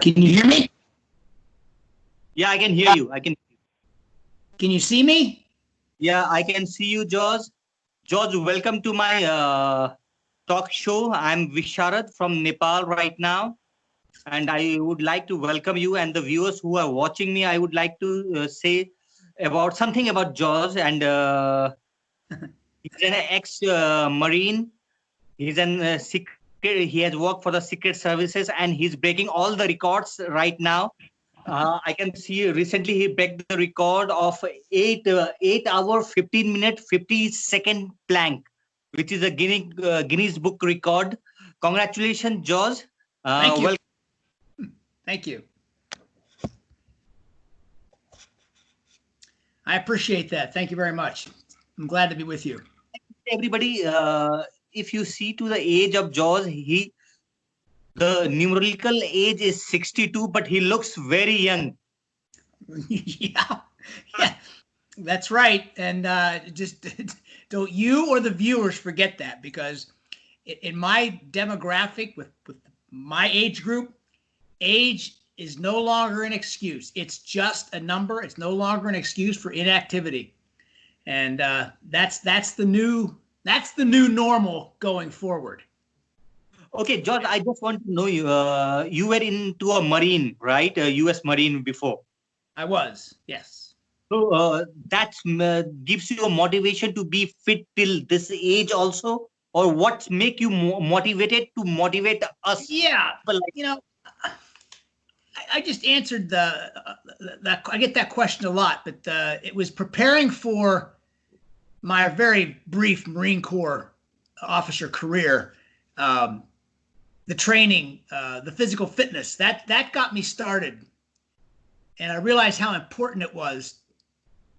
Can you hear me? Yeah, I can hear you. Can you see me? Yeah, I can see you, George. George, welcome to my talk show. I'm Bisharad from Nepal right now. And I would like to welcome you and the viewers who are watching me. I would like to say about something about George. And he's an ex-Marine. He's an secret. He has worked for the secret services, and he's breaking all the records right now. I can see recently he broke the record of 8 hour 15 minute 50-second plank, which is a Guinness Book record. Congratulations, George. Thank you. Thank you. I appreciate that. Thank you very much. I'm glad to be with you. Everybody, if you see to the age of George, the numerical age is 62, but he looks very young. Yeah, that's right. And just don't you or the viewers forget that, because in my demographic with my age group, age is no longer an excuse. It's just a number. It's no longer an excuse for inactivity. And that's the new normal going forward. Okay, George, I just want to know you. You were into a Marine, right? A U.S. Marine before. I was, yes. So that gives you a motivation to be fit till this age also, or what make you motivated to motivate us? Yeah, you know, I just answered that. I get that question a lot, but it was preparing for my very brief Marine Corps officer career. The training, the physical fitness, that got me started. And I realized how important it was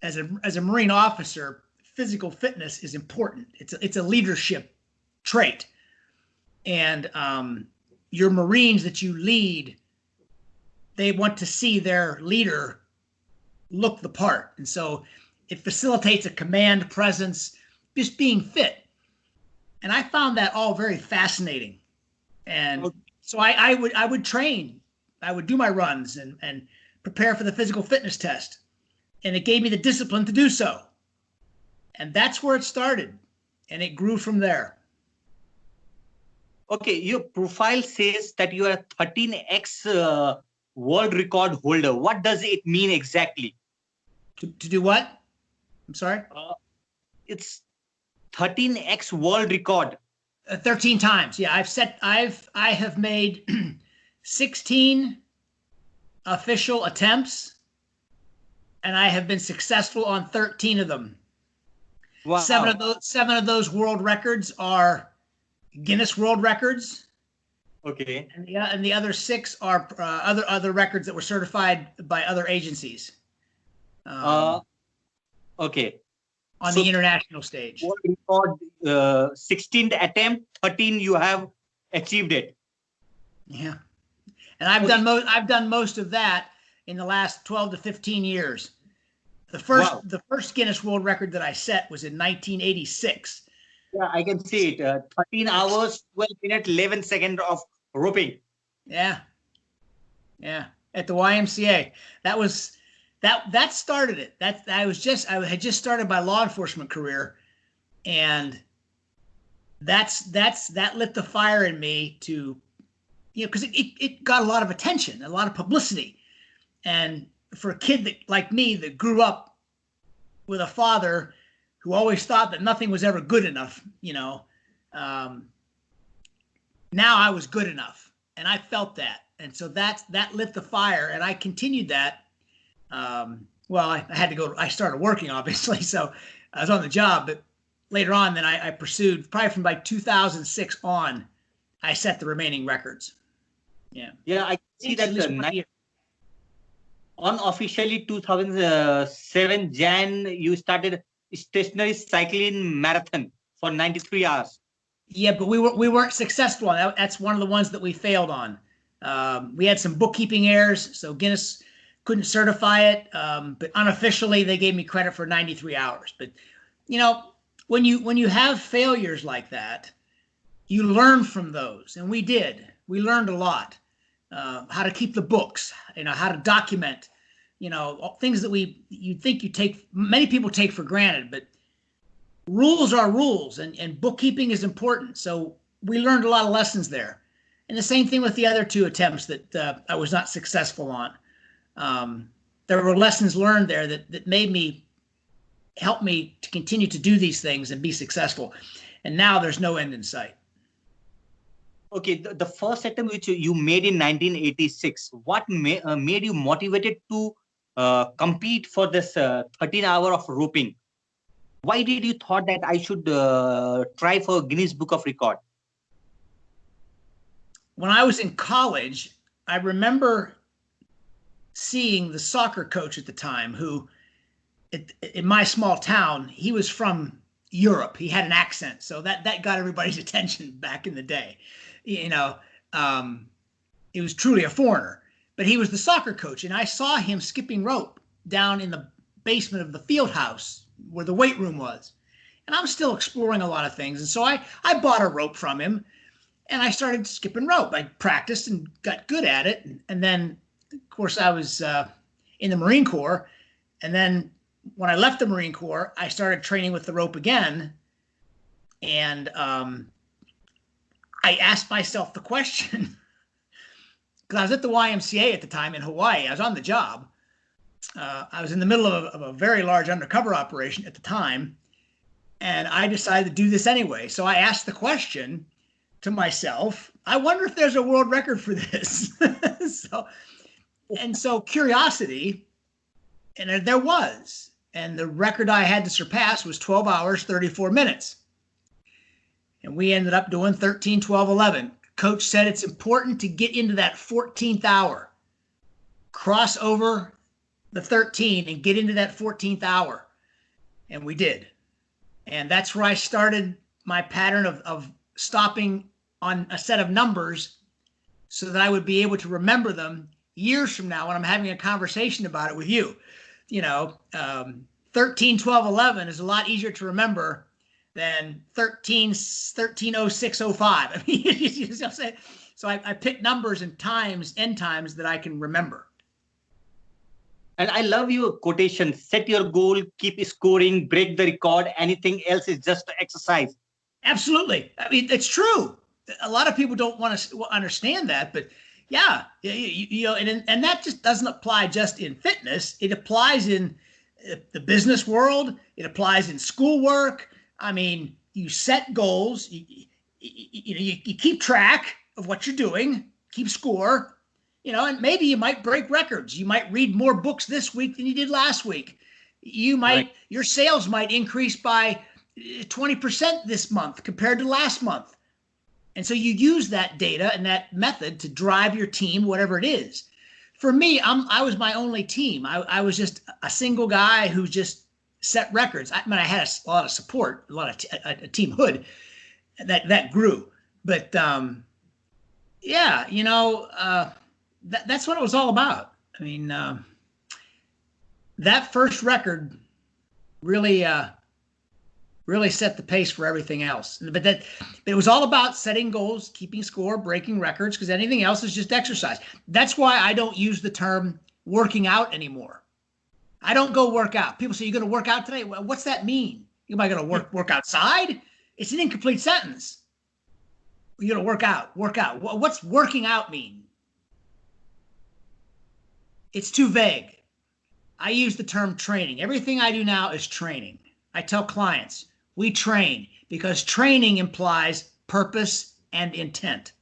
as a Marine officer. Physical fitness is important. It's a leadership trait. And your Marines that you lead, they want to see their leader look the part. And so it facilitates a command presence, just being fit. And I found that all very fascinating. And so I would train. I would do my runs and prepare for the physical fitness test. And it gave me the discipline to do so. And that's where it started. And it grew from there. Okay, your profile says that you are a 13x world record holder. What does it mean exactly? To do what? I'm sorry? It's 13x world record. 13 times. Yeah, I have made 16 official attempts, and I have been successful on 13 of them. Wow. Seven of those world records are Guinness World Records. Okay. And the other 6 are other records that were certified by other agencies. Okay. On the international stage. World record, 16th attempt, 13 you have achieved it. Yeah. And I've done most of that in the last 12 to 15 years. The first Guinness World Record that I set was in 1986. Yeah, I can see it. 13 hours, 12 minutes, 11 seconds of roping. Yeah. Yeah. At the YMCA. That started it. I had just started my law enforcement career, and that lit the fire in me to, because it got a lot of attention, a lot of publicity. And for a kid like me that grew up with a father who always thought that nothing was ever good enough, now I was good enough, and I felt that. And so that lit the fire, and I continued that. Well, I had to go. I started working, obviously, so I was on the job. But later on, then I pursued, probably from by 2006 on, I set the remaining records. Yeah. Yeah, I see that unofficially 2007 Jan, you started stationary cycling marathon for 93 hours. Yeah, but we weren't successful on that. That's one of the ones that we failed on. We had some bookkeeping errors, so Guinness couldn't certify it, but unofficially they gave me credit for 93 hours. But when you have failures like that, you learn from those, and we did. We learned a lot. how to keep the books, how to document, things that many people take for granted, but rules are rules, and bookkeeping is important. So we learned a lot of lessons there. And the same thing with the other two attempts that I was not successful on. There were lessons learned there that helped me to continue to do these things and be successful. And now there's no end in sight. Okay, the first attempt which you made in 1986, what made you motivated to compete for this 13 hour of roping? Why did you thought that I should try for Guinness Book of Record? When I was in college, I remember seeing the soccer coach at the time who, in my small town, he was from Europe. He had an accent. So that got everybody's attention back in the day. He was truly a foreigner, but he was the soccer coach. And I saw him skipping rope down in the basement of the field house where the weight room was. And I was still exploring a lot of things. And so I bought a rope from him and I started skipping rope. I practiced and got good at it. And then, of course, I was in the Marine Corps. And then when I left the Marine Corps, I started training with the rope again. And I asked myself the question, because I was at the YMCA at the time in Hawaii. I was on the job. I was in the middle of a very large undercover operation at the time, and I decided to do this anyway. So I asked the question to myself, I wonder if there's a world record for this. So curiosity, and there was. And the record I had to surpass was 12 hours, 34 minutes. And we ended up doing 13, 12, 11. Coach said it's important to get into that 14th hour, cross over the 13 and get into that 14th hour. And we did. And that's where I started my pattern of stopping on a set of numbers so that I would be able to remember them years from now when I'm having a conversation about it with you. 13, 12, 11 is a lot easier to remember than 13, 06, 05. I mean, you know what I'm saying? So I picked numbers and end times that I can remember. And I love your quotation, set your goal, keep scoring, break the record. Anything else is just exercise. Absolutely. I mean, it's true. A lot of people don't want to understand that, but yeah, and that just doesn't apply just in fitness. It applies in the business world. It applies in schoolwork. I mean, you set goals, you keep track of what you're doing, keep score, and maybe you might break records. You might read more books this week than you did last week. Your sales might increase by 20% this month compared to last month. And so you use that data and that method to drive your team, whatever it is. For me, I was my only team. I was just a single guy who just set records. I mean, I had a lot of support, a lot of a team hood that grew. But that's what it was all about. I mean, that first record really set the pace for everything else. But it was all about setting goals, keeping score, breaking records, because anything else is just exercise. That's why I don't use the term working out anymore. I don't go work out. People say, you're going to work out today? Well, what's that mean? Am I going to work outside? It's an incomplete sentence. You're going to work out. What's working out mean? It's too vague. I use the term training. Everything I do now is training. I tell clients, we train because training implies purpose and intent.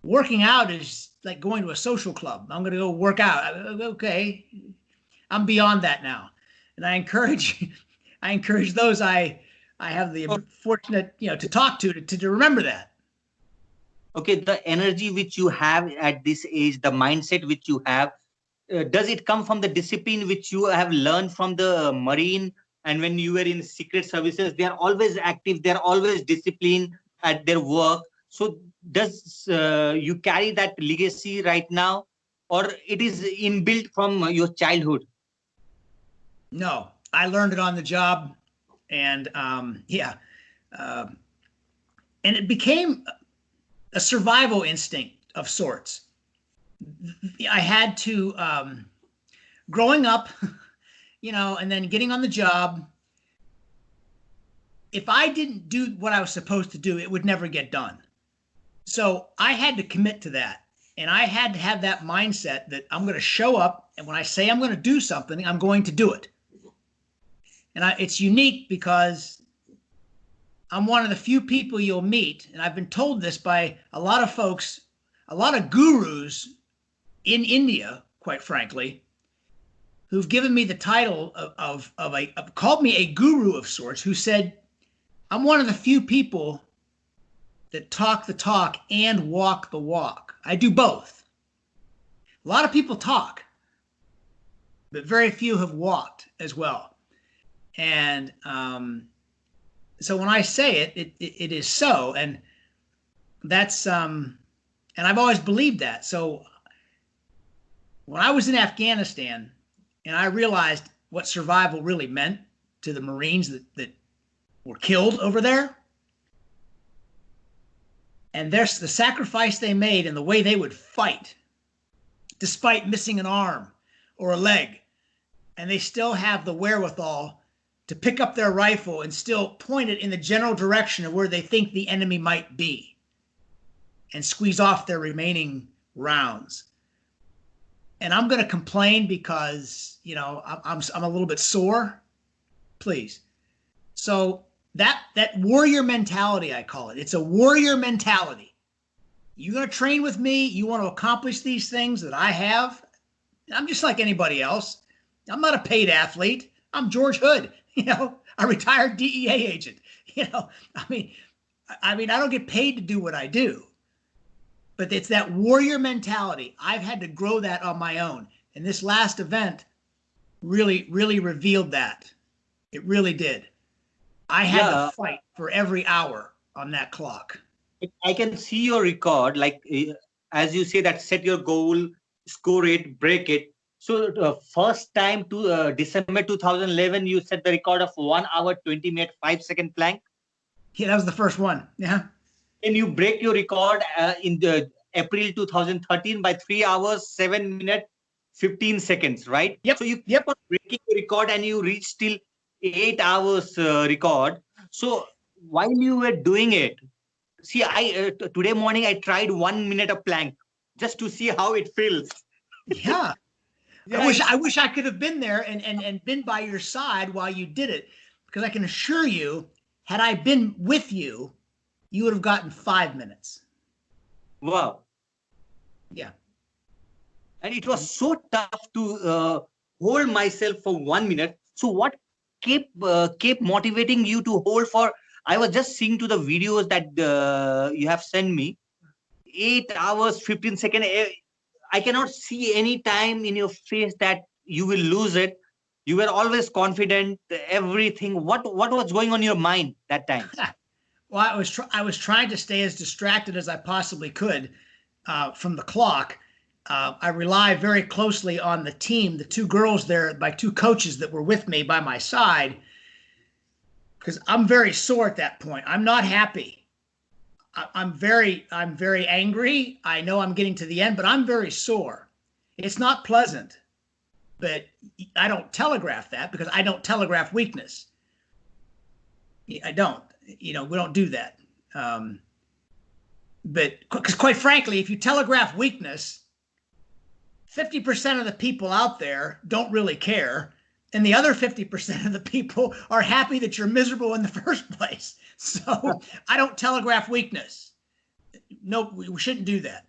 Working out is like going to a social club. I'm going to go work out. Okay. I'm beyond that now. And I encourage those I have the fortunate, to talk to remember that. Okay. The energy which you have at this age, the mindset which you have, does it come from the discipline which you have learned from the Marine? And when you were in secret services, they are always active. They're always disciplined at their work. So does you carry that legacy right now, or it is inbuilt from your childhood? No, I learned it on the job, and and it became a survival instinct of sorts. I had to, growing up, and then getting on the job, if I didn't do what I was supposed to do, it would never get done. So I had to commit to that. And I had to have that mindset that I'm going to show up. And when I say I'm going to do something, I'm going to do it. And it's unique because I'm one of the few people you'll meet. And I've been told this by a lot of folks, a lot of gurus in India, quite frankly, who've given me the title of called me a guru of sorts, who said, I'm one of the few people that talk the talk and walk the walk. I do both. A lot of people talk, but very few have walked as well. And so when I say it is so, and that's and I've always believed that. So when I was in Afghanistan and I realized what survival really meant to the Marines that were killed over there, and there's the sacrifice they made and the way they would fight despite missing an arm or a leg, and they still have the wherewithal to pick up their rifle and still point it in the general direction of where they think the enemy might be and squeeze off their remaining rounds. And I'm going to complain because, I'm a little bit sore. Please. So that warrior mentality, I call it. It's a warrior mentality. You're going to train with me. You want to accomplish these things that I have. I'm just like anybody else. I'm not a paid athlete. I'm George Hood, a retired DEA agent. I mean, I don't get paid to do what I do. But it's that warrior mentality. I've had to grow that on my own. And this last event really, really revealed that. It really did. I had to fight for every hour on that clock. I can see your record, like, as you say, that set your goal, score it, break it. So first time to December 2011, you set the record of 1 hour, 20 minute, 5-second plank. Yeah, that was the first one. Yeah. And you break your record in the April 2013 by 3 hours, 7 minutes, 15 seconds, right? Yep. So you kept on breaking the record and you reached still 8 hours record. So while you were doing it, see, today morning I tried 1 minute of plank just to see how it feels. Yeah. I wish I could have been there and been by your side while you did it, because I can assure you, had I been with you, you would have gotten 5 minutes. Wow. Yeah. And it was so tough to hold myself for 1 minute. So what kept motivating you to hold for? I was just seeing to the videos that you have sent me. 8 hours, 15 seconds. I cannot see any time in your face that you will lose it. You were always confident, everything. What was going on in your mind that time? Well, I was trying to stay as distracted as I possibly could from the clock. I rely very closely on the team, the two girls there, my two coaches that were with me by my side, because I'm very sore at that point. I'm not happy. I'm very angry. I know I'm getting to the end, but I'm very sore. It's not pleasant, but I don't telegraph that because I don't telegraph weakness. I don't. We don't do that. But because quite frankly, if you telegraph weakness, 50% of the people out there don't really care. And the other 50% of the people are happy that you're miserable in the first place. So I don't telegraph weakness. No, we shouldn't do that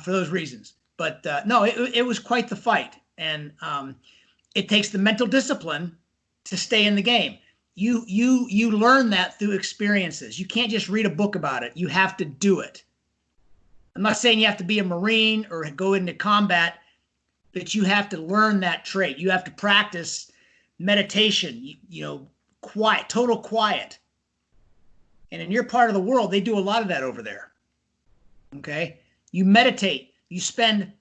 for those reasons. But no, it was quite the fight. And it takes the mental discipline to stay in the game. You learn that through experiences. You can't just read a book about it. You have to do it. I'm not saying you have to be a Marine or go into combat, but you have to learn that trait. You have to practice meditation, quiet, total quiet. And in your part of the world, they do a lot of that over there. Okay? You meditate. You spend,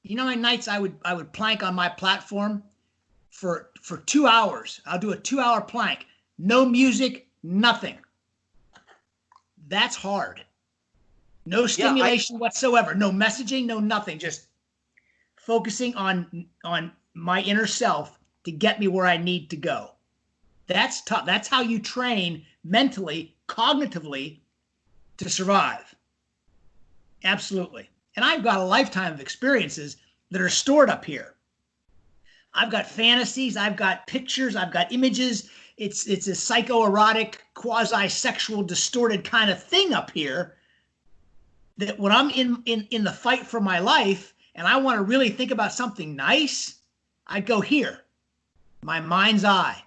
how many nights I would plank on my platform for 2 hours. I'll do a 2-hour plank. No music, nothing. That's hard. No stimulation whatsoever. No messaging, no nothing. Just focusing on my inner self to get me where I need to go. That's tough. That's how you train mentally, cognitively to survive. Absolutely. And I've got a lifetime of experiences that are stored up here. I've got fantasies, I've got pictures, I've got images. It's a psychoerotic, quasi-sexual, distorted kind of thing up here that when I'm in the fight for my life and I want to really think about something nice, I go here, my mind's eye.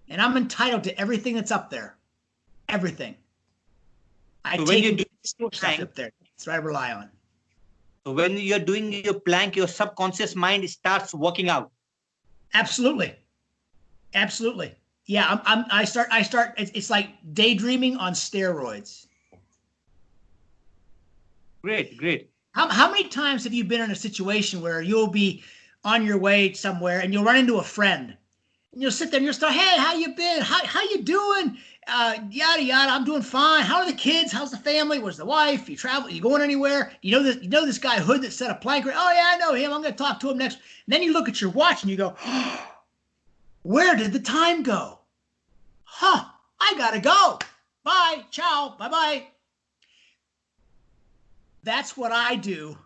And I'm entitled to everything that's up there. Everything. I So take stuff up there. That's what I rely on. So when you're doing your plank, your subconscious mind starts working out. Absolutely. Absolutely. Yeah, I start, it's like daydreaming on steroids. Great, great. How many times have you been in a situation where you'll be on your way somewhere and you'll run into a friend and you'll sit there and you'll start, hey, how you been? How you doing? Yada, yada. I'm doing fine. How are the kids? How's the family? Where's the wife? You travel? You going anywhere? You know this guy Hood that set a plank? Oh yeah, I know him. I'm going to talk to him next. And then you look at your watch and you go, oh, where did the time go? Huh, I got to go. Bye. Ciao. Bye-bye. That's what I do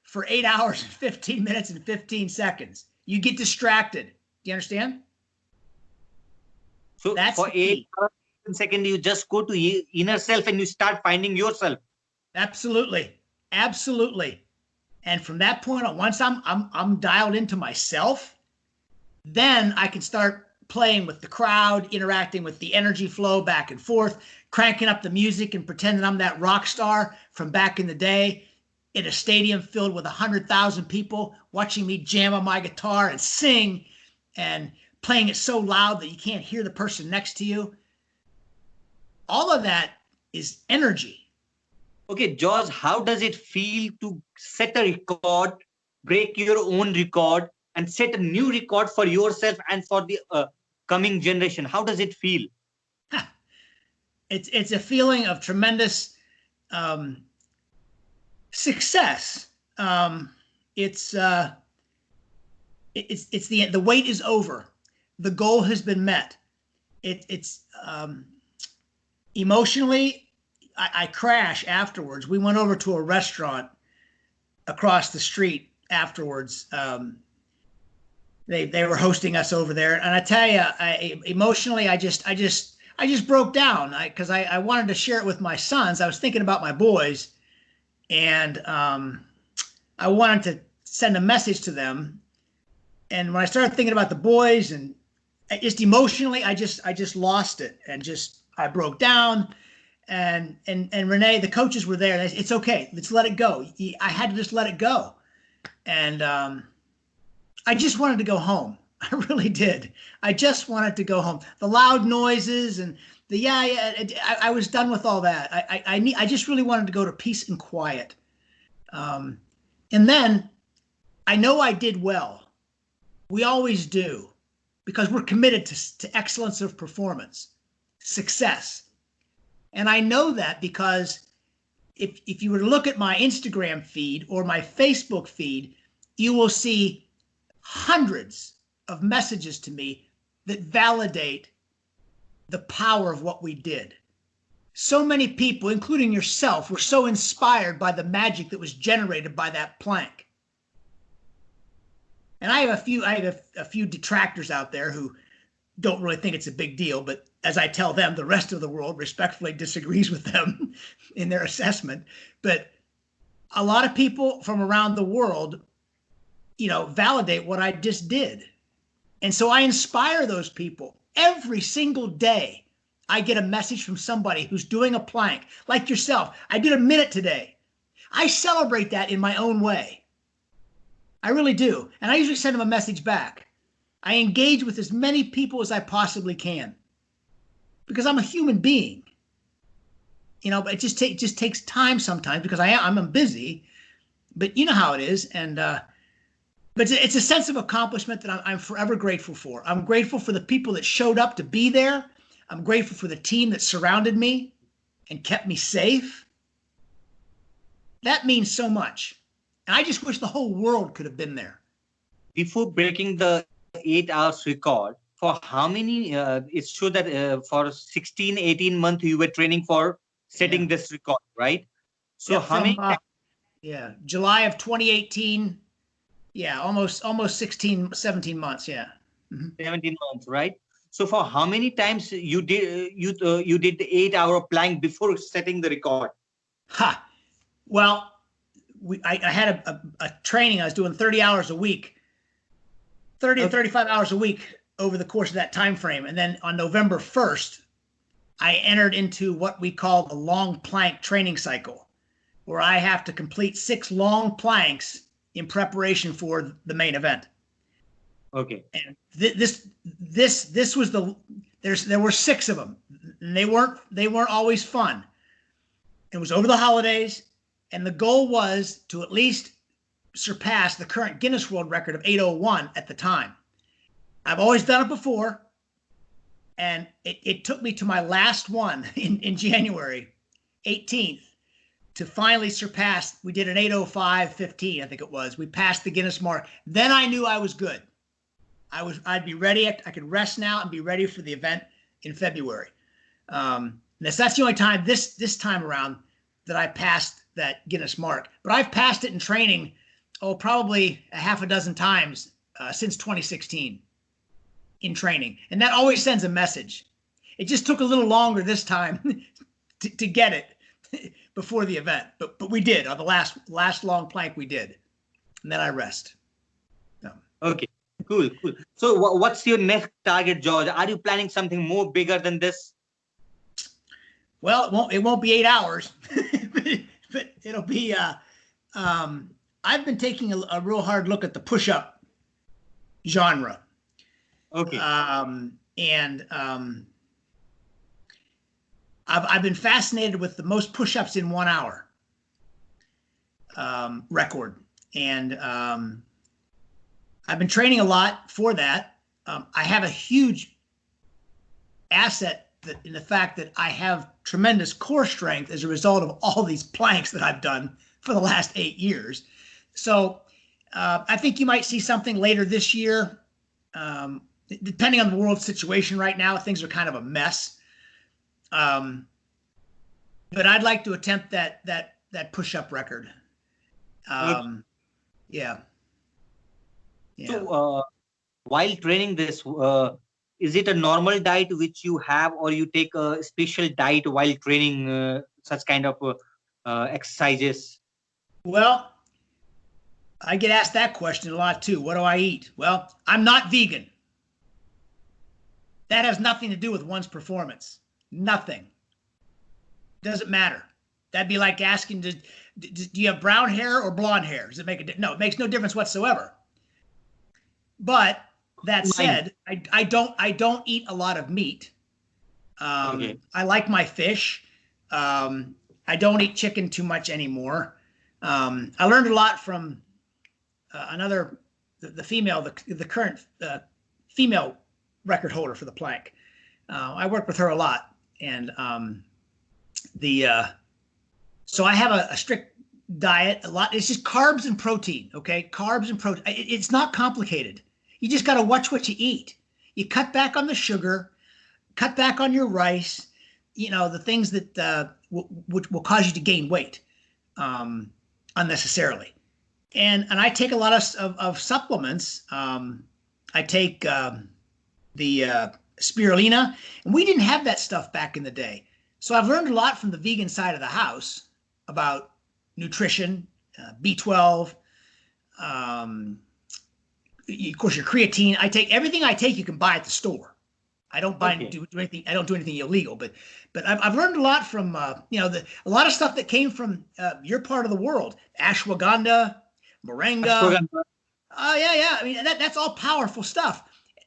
for 8 hours and 15 minutes and 15 seconds. You get distracted. Do you understand? So that's for 8 hours and seconds, you just go to inner self and you start finding yourself. Absolutely. Absolutely. And from that point on, once I'm dialed into myself, then I can start playing with the crowd, interacting with the energy flow back and forth, cranking up the music and pretending I'm that rock star from back in the day in a stadium filled with 100,000 people watching me jam on my guitar and sing and playing it so loud that you can't hear the person next to you. All of that is energy. Okay, George, how does it feel to set a record, break your own record, and set a new record for yourself and for the coming generation? How does it feel? It's a feeling of tremendous success. It's the wait is over. The goal has been met. It's emotionally, I crash afterwards. We went over to a restaurant across the street afterwards. They were hosting us over there, and I tell you, emotionally, I just broke down because I wanted to share it with my sons. I was thinking about my boys, and I wanted to send a message to them. And when I started thinking about the boys, and just emotionally, I just lost it, and I broke down. And Renee, the coaches were there. They said, it's okay. Let's let it go. I had to just let it go. And I just wanted to go home. I really did. I just wanted to go home. The loud noises and I was done with all that. I just really wanted to go to peace and quiet. And then I know I did well. We always do, because we're committed to excellence of performance, success. And I know that because if you were to look at my Instagram feed or my Facebook feed, you will see hundreds of messages to me that validate the power of what we did. So many people, including yourself, were so inspired by the magic that was generated by that plank. And I have a few detractors out there who don't really think it's a big deal, but as I tell them, the rest of the world respectfully disagrees with them in their assessment. But a lot of people from around the world, validate what I just did. And so I inspire those people. Every single day, I get a message from somebody who's doing a plank, like yourself. I did a minute today. I celebrate that in my own way. I really do. And I usually send them a message back. I engage with as many people as I possibly can because I'm a human being. But it just takes time sometimes because I'm busy. But you know how it is. And but it's a sense of accomplishment that I'm forever grateful for. I'm grateful for the people that showed up to be there. I'm grateful for the team that surrounded me and kept me safe. That means so much. And I just wish the whole world could have been there. Before breaking the 8 hours record, for how many, it's true that for 16, 18 months you were training for setting this record, right? So how many July of 2018. Yeah, almost 16, 17 months. Yeah. 17 months, right? So for how many times you did you did the 8-hour plank before setting the record? Well, I had a training. I was doing 30 hours a week, 30 to 35 hours a week over the course of that time frame. And then on November 1st, I entered into what we call the long plank training cycle, where I have to complete 6 long planks in preparation for the main event. Okay. And this was there were 6 of them, and they weren't always fun. It was over the holidays, and the goal was to at least surpass the current Guinness World Record of 8:01 at the time. I've always done it before, and it took me to my last one in January 18th to finally surpass. We did an 8:05:15, I think it was. We passed the Guinness mark. Then I knew I was good. I'd be ready. I could rest now and be ready for the event in February. That's the only time this time around that I passed that Guinness mark. But I've passed it in training, probably a half a dozen times since 2016 in training. And that always sends a message. It just took a little longer this time to get it before the event. But we did. On the last long plank, we did. And then I rest. So. Okay, cool. So what's your next target, George? Are you planning something more bigger than this? Well, it won't be 8 hours, but it'll be, I've been taking a real hard look at the push-up genre. Okay. I've been fascinated with the most push-ups in 1 hour record. And I've been training a lot for that. I have a huge asset in the fact that I have tremendous core strength as a result of all these planks that I've done for the last 8 years. So I think you might see something later this year. Depending on the world situation right now, things are kind of a mess. But I'd like to attempt that push-up record. Yeah. So while training this, is it a normal diet which you have, or you take a special diet while training such kind of exercises? Well, I get asked that question a lot too. What do I eat? Well, I'm not vegan. That has nothing to do with one's performance. Nothing. Doesn't matter. That'd be like asking, do you have brown hair or blonde hair? Does it make a difference? No, it makes no difference whatsoever. But that said, I don't eat a lot of meat. Okay. I like my fish. I don't eat chicken too much anymore. I learned a lot from the current female record holder for the plank. I work with her a lot, and so I have a strict diet. A lot. It's just carbs and protein. Okay, carbs and protein. It's not complicated. You just got to watch what you eat. You cut back on the sugar, cut back on your rice. You know, the things that will cause you to gain weight unnecessarily. And I take a lot of supplements. I take the spirulina, and we didn't have that stuff back in the day. So I've learned a lot from the vegan side of the house about nutrition, B12, of course, your creatine. I take everything I take you can buy at the store. I don't do anything. I don't do anything illegal, but I've learned a lot from a lot of stuff that came from your part of the world. Ashwagandha, moringa. Yeah. I mean, that's all powerful stuff.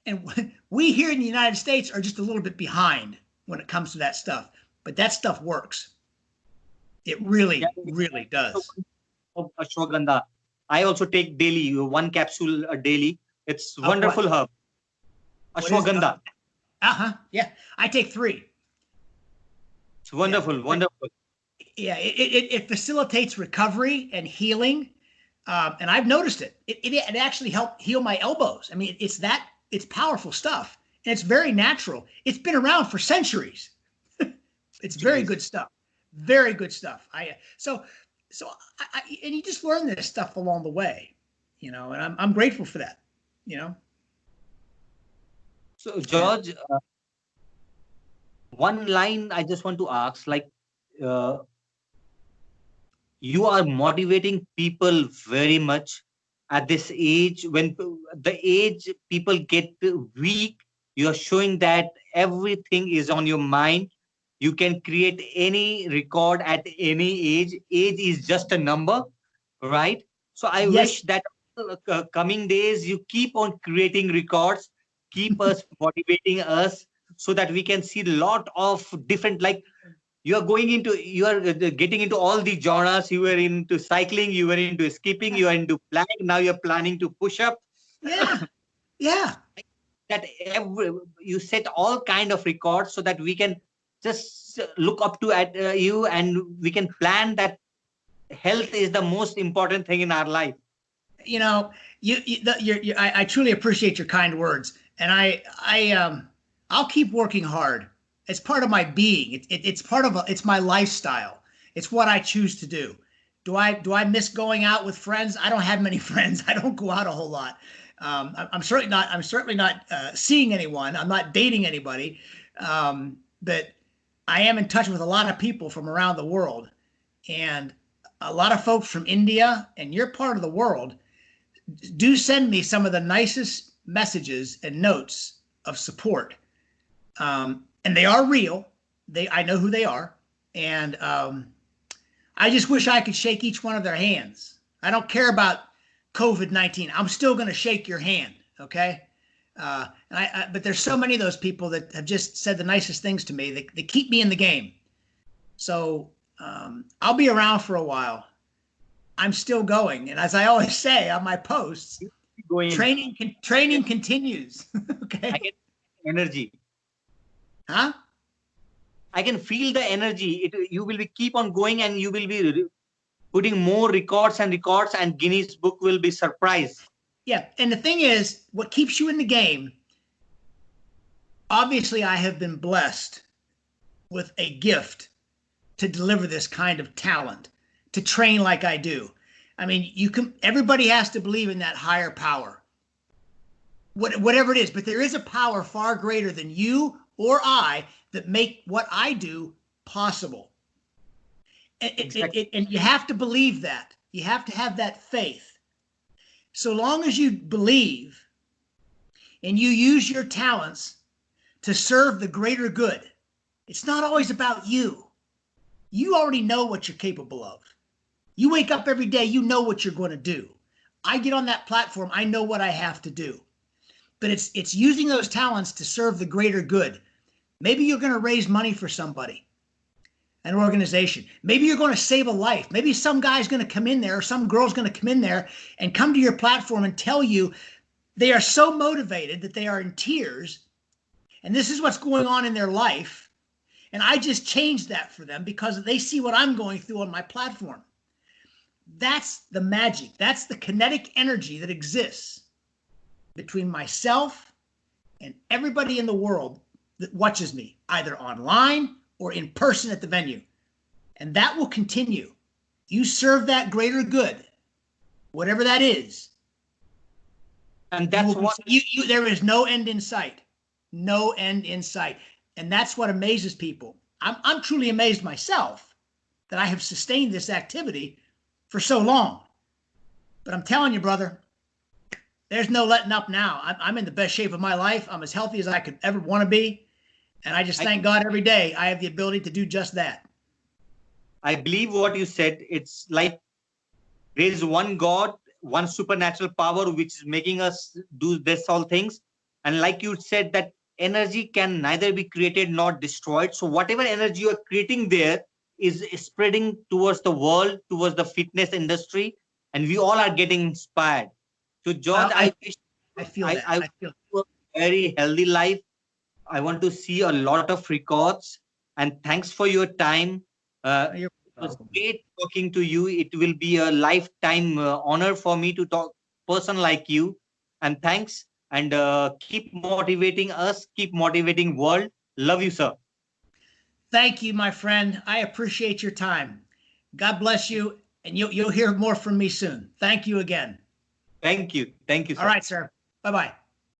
And we here in the United States are just a little bit behind when it comes to that stuff. But that stuff works. It really does. Ashwagandha. I also take daily, 1 capsule a daily. It's wonderful herb. Ashwagandha. Yeah. I take 3. It's wonderful. Yeah. It facilitates recovery and healing. And I've noticed it. It actually helped heal my elbows. I mean, it's powerful stuff, and it's very natural. It's been around for centuries. It's very good stuff. Very good stuff. So and you just learn this stuff along the way, you know, and I'm grateful for that, you know. So George, one line I just want to ask, like, you are motivating people very much at this age. When the age people get weak, you are showing that everything is on your mind. You can create any record at any age. Age is just a number, right? So I wish that coming days you keep on creating records, keep us motivating us, so that we can see a lot of different, like, you are getting into all the genres. You were into cycling, you were into skipping, you are into plank, now you're planning to push up. Yeah. That you set all kind of records so that we can just look up to at you, and we can plan that health is the most important thing in our life. You know, I truly appreciate your kind words, and I'll keep working hard. It's part of my being. It's my lifestyle. It's what I choose to do. Do I miss going out with friends? I don't have many friends. I don't go out a whole lot. I'm certainly not seeing anyone. I'm not dating anybody. But I am in touch with a lot of people from around the world, and a lot of folks from India and your part of the world do send me some of the nicest messages and notes of support. And they are real. I know who they are. And I just wish I could shake each one of their hands. I don't care about COVID-19. I'm still going to shake your hand. Okay. But there's so many of those people that have just said the nicest things to me. They keep me in the game. So I'll be around for a while. I'm still going. And as I always say on my posts, training continues. Okay. I get energy. Huh? I can feel the energy. You will be keep on going, and you will be putting more records, and Guinness Book will be surprised. Yeah. And the thing is, what keeps you in the game, obviously I have been blessed with a gift to deliver this kind of talent, to train like I do. I mean, everybody has to believe in that higher power, whatever it is, but there is a power far greater than you or I that make what I do possible. And you have to believe that. You have to have that faith. So long as you believe and you use your talents to serve the greater good, it's not always about you. You already know what you're capable of. You wake up every day, you know what you're going to do. I get on that platform, I know what I have to do. But it's using those talents to serve the greater good. Maybe you're going to raise money for somebody, an organization. Maybe you're going to save a life. Maybe some guy's going to come in there, or some girl's going to come in there and come to your platform and tell you they are so motivated that they are in tears, and this is what's going on in their life. And I just changed that for them because they see what I'm going through on my platform. That's the magic. That's the kinetic energy that exists between myself and everybody in the world that watches me, either online or in person at the venue. And that will continue. You serve that greater good, whatever that is. And that's what there is no end in sight. No end in sight. And that's what amazes people. I'm truly amazed myself that I have sustained this activity for so long. But I'm telling you, brother, there's no letting up now. I'm in the best shape of my life. I'm as healthy as I could ever want to be. And I just thank God every day I have the ability to do just that. I believe what you said. It's like there is one God, one supernatural power which is making us do this all things. And like you said, that energy can neither be created nor destroyed. So whatever energy you are creating there is spreading towards the world, towards the fitness industry, and we all are getting inspired. So George, I feel a very healthy life. I want to see a lot of records, and thanks for your time. It was great talking to you. It will be a lifetime honor for me to talk person like you. And thanks. And keep motivating us. Keep motivating world. Love you, sir. Thank you, my friend. I appreciate your time. God bless you, and you'll hear more from me soon. Thank you again. Thank you. Thank you, sir. All right, sir. Bye-bye.